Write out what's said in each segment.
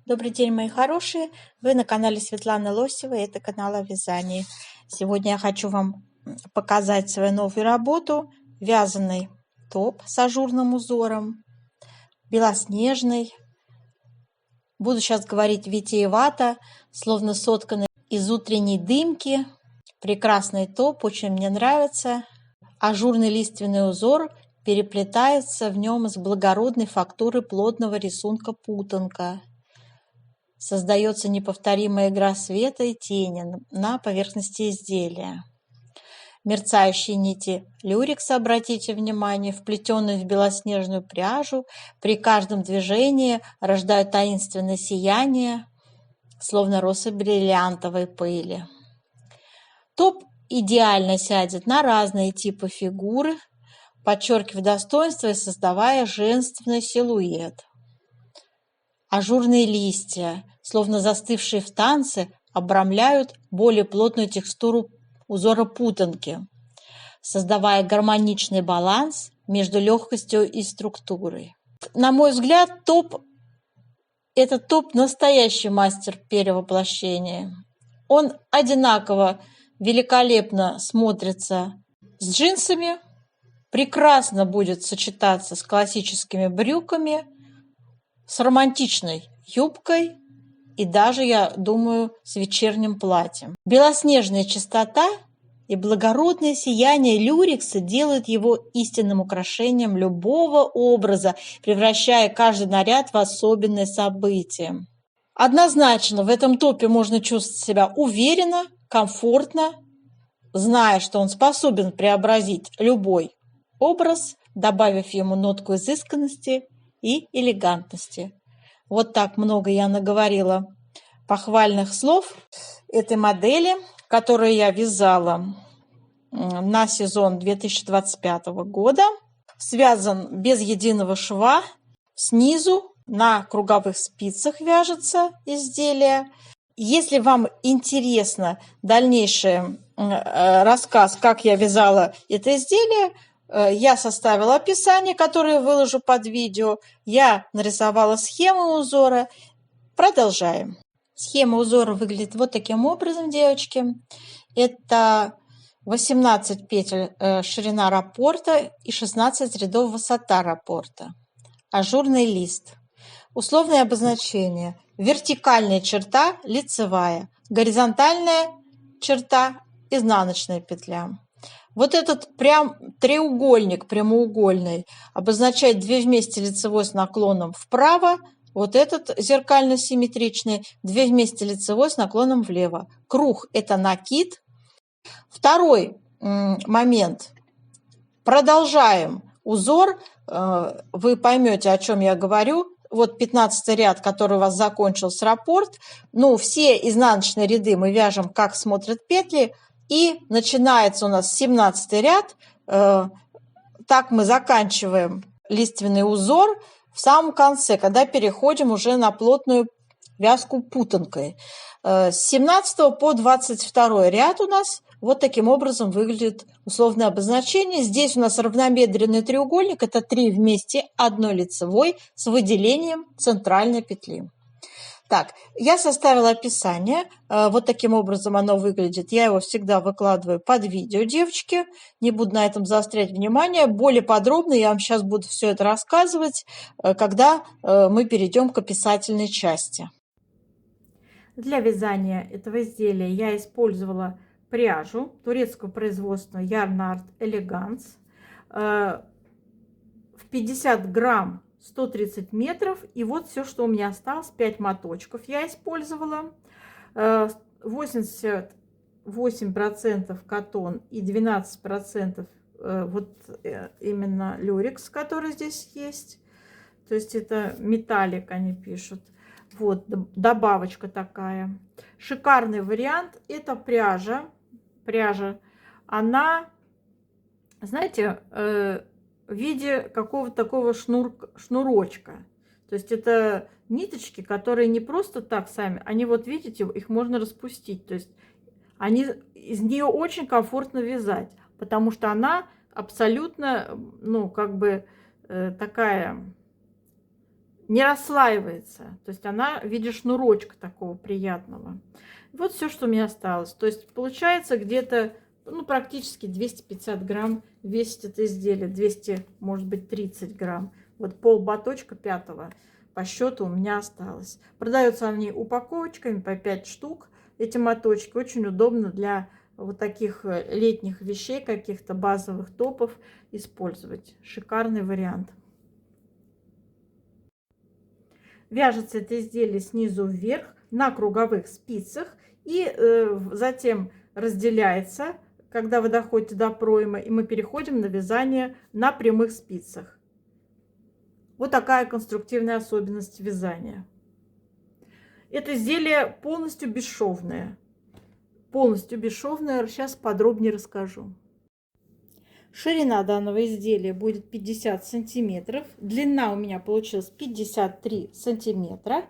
Добрый день, мои хорошие! Вы на канале Светланы Лосевой, это канал о вязании. Сегодня я хочу вам показать свою новую работу. Вязаный топ с ажурным узором, белоснежный. Буду сейчас говорить витиевато, словно сотканный из утренней дымки. Прекрасный топ, очень мне нравится. Ажурный лиственный узор переплетается в нем с благородной фактурой плотного рисунка путанка. Создается неповторимая игра света и тени на поверхности изделия. Мерцающие нити люрекса, обратите внимание, вплетенные в белоснежную пряжу, при каждом движении рождают таинственное сияние, словно россыпь бриллиантовой пыли. Топ идеально сядет на разные типы фигуры, подчеркивая достоинство и создавая женственный силуэт. Ажурные листья, словно застывшие в танце, обрамляют более плотную текстуру узора путанки, создавая гармоничный баланс между легкостью и структурой. На мой взгляд, этот топ настоящий мастер перевоплощения. Он одинаково великолепно смотрится с джинсами, прекрасно будет сочетаться с классическими брюками, с романтичной юбкой и даже, я думаю, с вечерним платьем. Белоснежная чистота и благородное сияние люрекса делают его истинным украшением любого образа, превращая каждый наряд в особенное событие. Однозначно в этом топе можно чувствовать себя уверенно, комфортно, зная, что он способен преобразить любой образ, добавив ему нотку изысканности и элегантности. Вот так много я наговорила похвальных слов этой модели, которую я вязала на сезон 2025 года. Связан без единого шва, снизу на круговых спицах вяжется изделие. Если вам интересно дальнейший рассказ, как я вязала это изделие, я составила описание, которое выложу под видео. Я нарисовала схему узора. Продолжаем. Схема узора выглядит вот таким образом, девочки. Это 18 петель ширина раппорта и 16 рядов высота раппорта. Ажурный лист. Условное обозначение. Вертикальная черта лицевая. Горизонтальная черта изнаночная петля. Вот этот прям треугольник прямоугольный обозначает 2 вместе лицевой с наклоном вправо, вот этот зеркально-симметричный 2 вместе лицевой с наклоном влево. Круг – это накид. Второй момент. Продолжаем узор. Вы поймете, о чем я говорю. Вот 15 ряд, который у вас закончился раппорт. Ну, все изнаночные ряды мы вяжем, как смотрят петли. И начинается у нас 17 ряд. Так мы заканчиваем лиственный узор в самом конце, когда переходим уже на плотную вязку путанкой. С 17 по 22 ряд у нас вот таким образом выглядит условное обозначение. Здесь у нас равномедренный треугольник. Это 3 вместе одной лицевой с выделением центральной петли. Так, я составила описание, вот таким образом оно выглядит. Я его всегда выкладываю под видео, девочки. Не буду на этом заострять внимание. Более подробно я вам сейчас буду все это рассказывать, когда мы перейдем к описательной части. Для вязания этого изделия я использовала пряжу турецкого производства Yarn Art Elegance в 50 грамм 130 метров. И вот все, что у меня осталось. 5 моточков я использовала. 88% катон и 12% вот именно люрекс, который здесь есть. То есть это металлик, они пишут. Вот добавочка такая. Шикарный вариант. Это пряжа. Она, знаете, в виде какого-то такого шнурочка. То есть это ниточки, которые не просто так сами, они вот видите, их можно распустить. То есть из нее очень комфортно вязать, потому что она абсолютно, ну, как бы такая не расслаивается. То есть она в виде шнурочка такого приятного. Вот все, что у меня осталось. То есть получается где-то, ну, практически 250 грамм весит это изделие. 200, может быть, 30 грамм. Вот пол баточка 5-го по счету у меня осталось. Продаются они упаковочками по 5 штук. Эти моточки очень удобно для вот таких летних вещей, каких-то базовых топов использовать. Шикарный вариант. Вяжется это изделие снизу вверх на круговых спицах и затем разделяется, когда вы доходите до проймы, и мы переходим на вязание на прямых спицах. Вот такая конструктивная особенность вязания. Это изделие полностью бесшовное. Полностью бесшовное. Сейчас подробнее расскажу. Ширина данного изделия будет 50 сантиметров. Длина у меня получилась 53 сантиметра.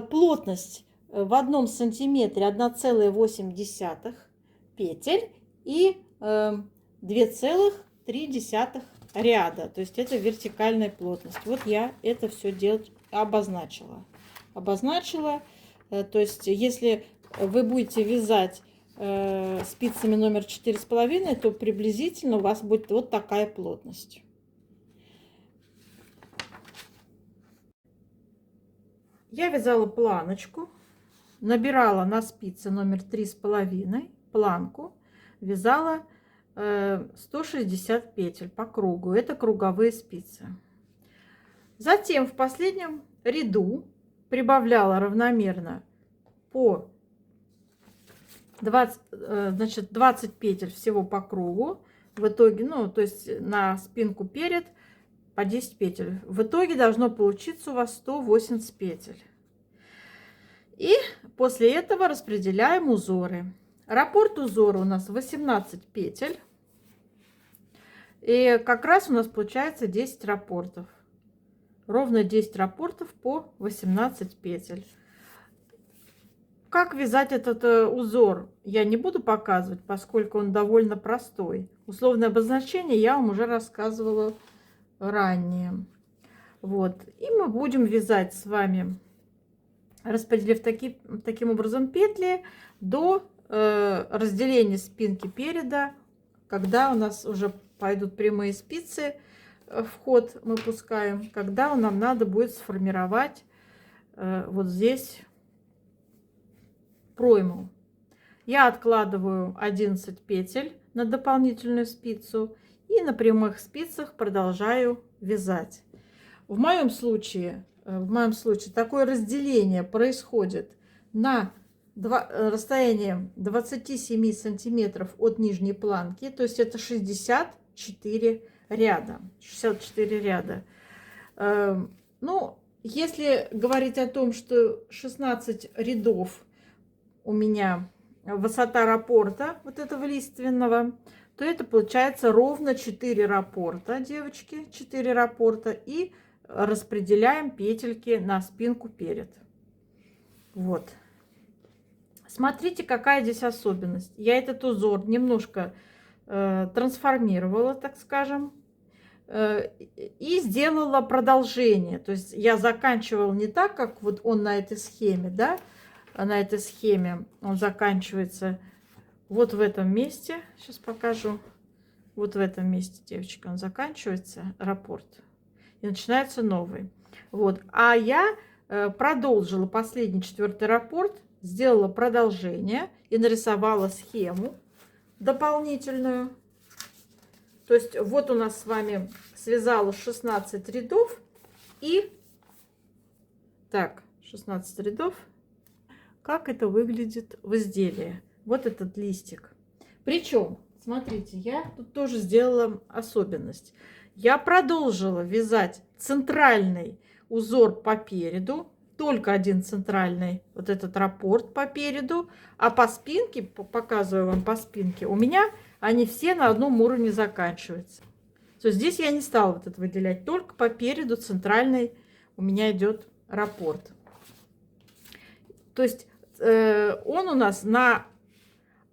Плотность в 1 сантиметре 1,8 петель и 2,3 ряда. То есть это вертикальная плотность. Вот я это все делать обозначила. То есть если вы будете вязать спицами номер 4,5, то приблизительно у вас будет вот такая плотность. Я вязала планочку, набирала на спице номер 3,5 планку, вязала 160 петель по кругу. Это круговые спицы. Затем в последнем ряду прибавляла равномерно по 20 петель всего по кругу. В итоге, ну, то есть на спинку перед по 10 петель. В итоге должно получиться у вас 180 петель. И после этого распределяем узоры. Раппорт узора у нас 18 петель. И как раз у нас получается 10 раппортов. Ровно 10 раппортов по 18 петель. Как вязать этот узор я не буду показывать, поскольку он довольно простой. Условное обозначение я вам уже рассказывала ранее. Вот. И мы будем вязать с вами, распределив таким образом петли до разделения спинки переда, когда у нас уже пойдут прямые спицы, в ход мы пускаем, когда нам надо будет сформировать вот здесь пройму. Я откладываю 11 петель на дополнительную спицу и на прямых спицах продолжаю вязать. В моем случае такое разделение происходит на расстояние 27 сантиметров от нижней планки, то есть это 64 ряда. 64 ряда. Ну, если говорить о том, что 16 рядов у меня высота раппорта вот этого лиственного, то это получается ровно 4 раппорта, девочки, 4 раппорта, и распределяем петельки на спинку перед. Вот. Смотрите, какая здесь особенность. Я этот узор немножко трансформировала, так скажем, и сделала продолжение. То есть я заканчивала не так, как вот он на этой схеме, да, на этой схеме он заканчивается вот в этом месте. Сейчас покажу. Вот в этом месте, девочки, он заканчивается, раппорт, и начинается новый. Вот. А я продолжила последний 4-й раппорт, сделала продолжение и нарисовала схему дополнительную. То есть вот у нас с вами связала 16 рядов и так, 16 рядов. Как это выглядит в изделии? Вот этот листик. Причем, смотрите, я тут тоже сделала особенность. Я продолжила вязать центральный узор по переду, только один центральный, вот этот раппорт по переду, а по спинке, показываю вам по спинке, у меня они все на одном уровне заканчиваются. То есть здесь я не стала вот это выделять, только по переду центральный у меня идет раппорт. То есть он у нас на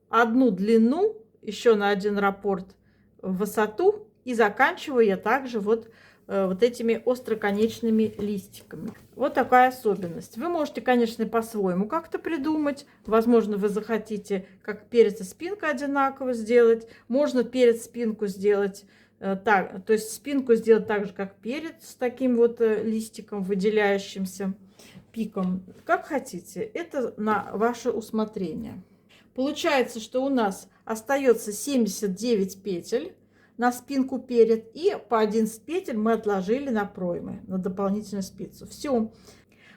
одну длину, еще на один раппорт в высоту, и заканчиваю я также вот вот этими остроконечными листиками. Вот такая особенность. Вы можете, конечно, по-своему как-то придумать. Возможно, вы захотите как перец и спинка одинаково сделать. Можно перец, спинку сделать так, то есть спинку сделать так же, как перец, с таким вот листиком, выделяющимся пиком. Как хотите. Это на ваше усмотрение. Получается, что у нас остается 79 петель на спинку перед, и по 11 петель мы отложили на проймы, на дополнительную спицу. Все.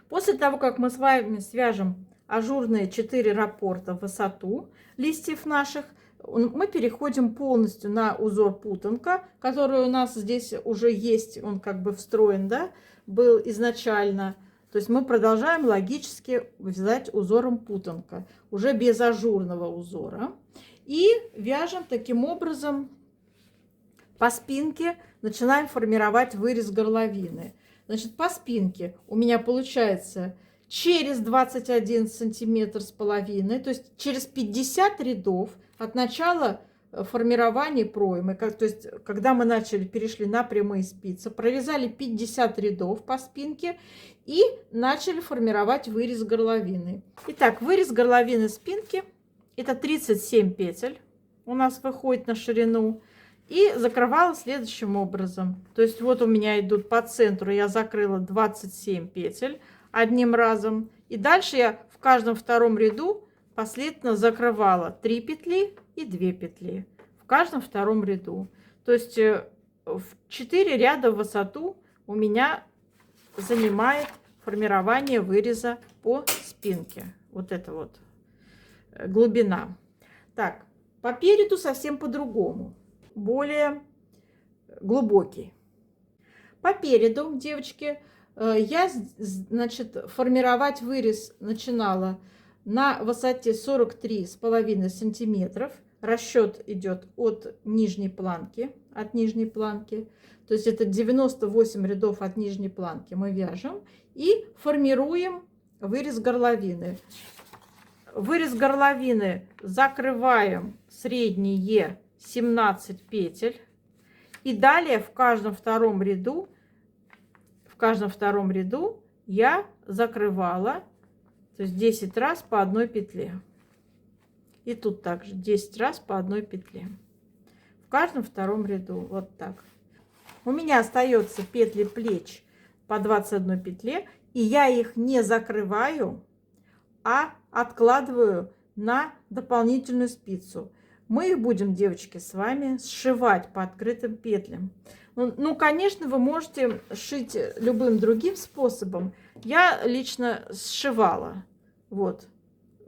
После того, как мы с вами свяжем ажурные 4 раппорта в высоту листьев наших, мы переходим полностью на узор путанка, который у нас здесь уже есть, он как бы встроен, да, был изначально. То есть мы продолжаем логически вязать узором путанка, уже без ажурного узора. И вяжем таким образом по спинке, начинаем формировать вырез горловины. Значит, по спинке у меня получается через 21 сантиметр с половиной, то есть через 50 рядов от начала формирования проймы, то есть когда мы перешли на прямые спицы, провязали 50 рядов по спинке и начали формировать вырез горловины. Итак, вырез горловины спинки — это 37 петель у нас выходит на ширину, и закрывала следующим образом. То есть вот у меня идут по центру, я закрыла 27 петель одним разом, и дальше я в каждом втором ряду последовательно закрывала 3 петли и 2 петли в каждом втором ряду. То есть в 4 ряда в высоту у меня занимает формирование выреза по спинке. Вот это вот глубина. Так, по переду совсем по-другому, более глубокий. По переду, девочки, я, значит, формировать вырез начинала на высоте 43,5 сантиметров. Расчет идет от нижней планки, то есть это 98 рядов от нижней планки мы вяжем и формируем вырез горловины. Вырез горловины закрываем средние 17 петель, и далее в каждом втором ряду я закрывала, то есть 10 раз по одной петле. И тут также 10 раз по одной петле. В каждом втором ряду. Вот так. У меня остается петли плеч по 21 петле. И я их не закрываю, а откладываю на дополнительную спицу. Мы их будем, девочки, с вами сшивать по открытым петлям. Ну, конечно, вы можете шить любым другим способом. Я лично сшивала. Вот.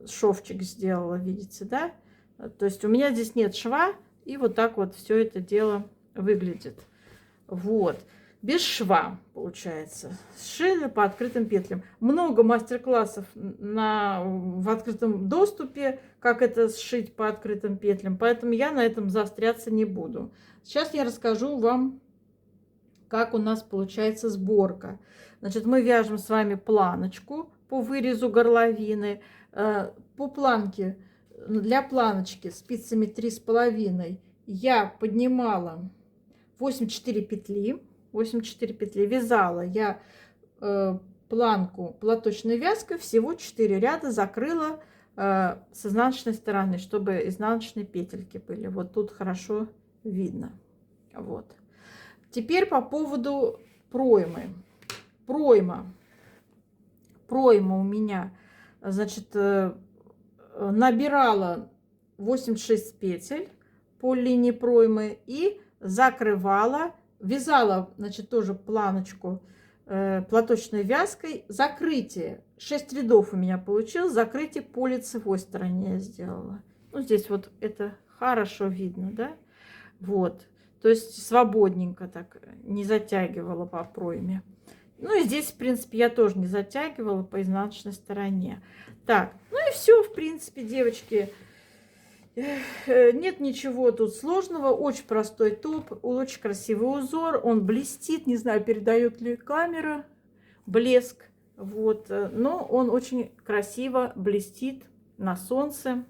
Шовчик сделала, видите, да? То есть у меня здесь нет шва, и вот так вот все это дело выглядит. Вот. Без шва, получается. Сшили по открытым петлям. Много мастер-классов в открытом доступе, как это сшить по открытым петлям, поэтому я на этом заостряться не буду. Сейчас я расскажу вам, как у нас получается сборка. Значит, мы вяжем с вами планочку по вырезу горловины. По планке, для планочки спицами 3,5 я поднимала 84 петли, вязала я планку платочной вязкой, всего 4 ряда закрыла с изнаночной стороны, чтобы изнаночные петельки были. Вот тут хорошо видно. Вот. Теперь по поводу проймы. Пройма у меня, значит, набирала 86 петель по линии проймы и закрывала, вязала, значит, тоже планочку платочной вязкой. Закрытие 6 рядов у меня получилось, закрытие по лицевой стороне я сделала. Ну, здесь вот это хорошо видно, да? Вот, то есть свободненько так, не затягивала по пройме. Ну и здесь, в принципе, я тоже не затягивала по изнаночной стороне. Так, ну и все, в принципе, девочки. Нет ничего тут сложного. Очень простой топ, очень красивый узор. Он блестит, не знаю, передает ли камера блеск. Вот, но он очень красиво блестит на солнце.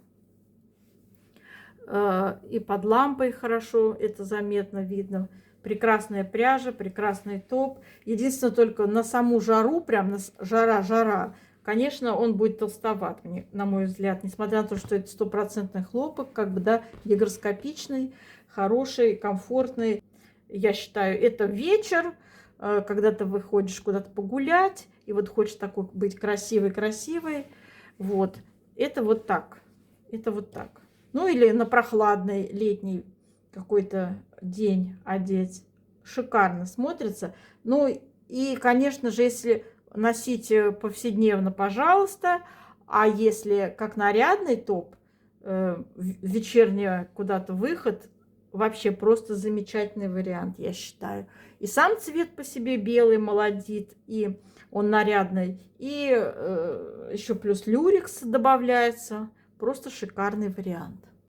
И под лампой хорошо это заметно видно. Прекрасная пряжа, прекрасный топ. Единственное, только на саму жару, прям на жара, конечно, он будет толстоват, на мой взгляд. Несмотря на то, что это стопроцентный хлопок, как бы, да, гигроскопичный, хороший, комфортный. Я считаю, это вечер, когда ты выходишь куда-то погулять, и вот хочешь такой быть красивый-красивый. Вот. Это вот так. Это вот так. Ну или на прохладный летний какой-то день одеть. Шикарно смотрится. Ну и, конечно же, если носить повседневно, пожалуйста. А если как нарядный топ, вечерний куда-то выход, вообще просто замечательный вариант, я считаю. И сам цвет по себе белый молодит, и он нарядный. И еще плюс люрекс добавляется. Просто шикарный вариант.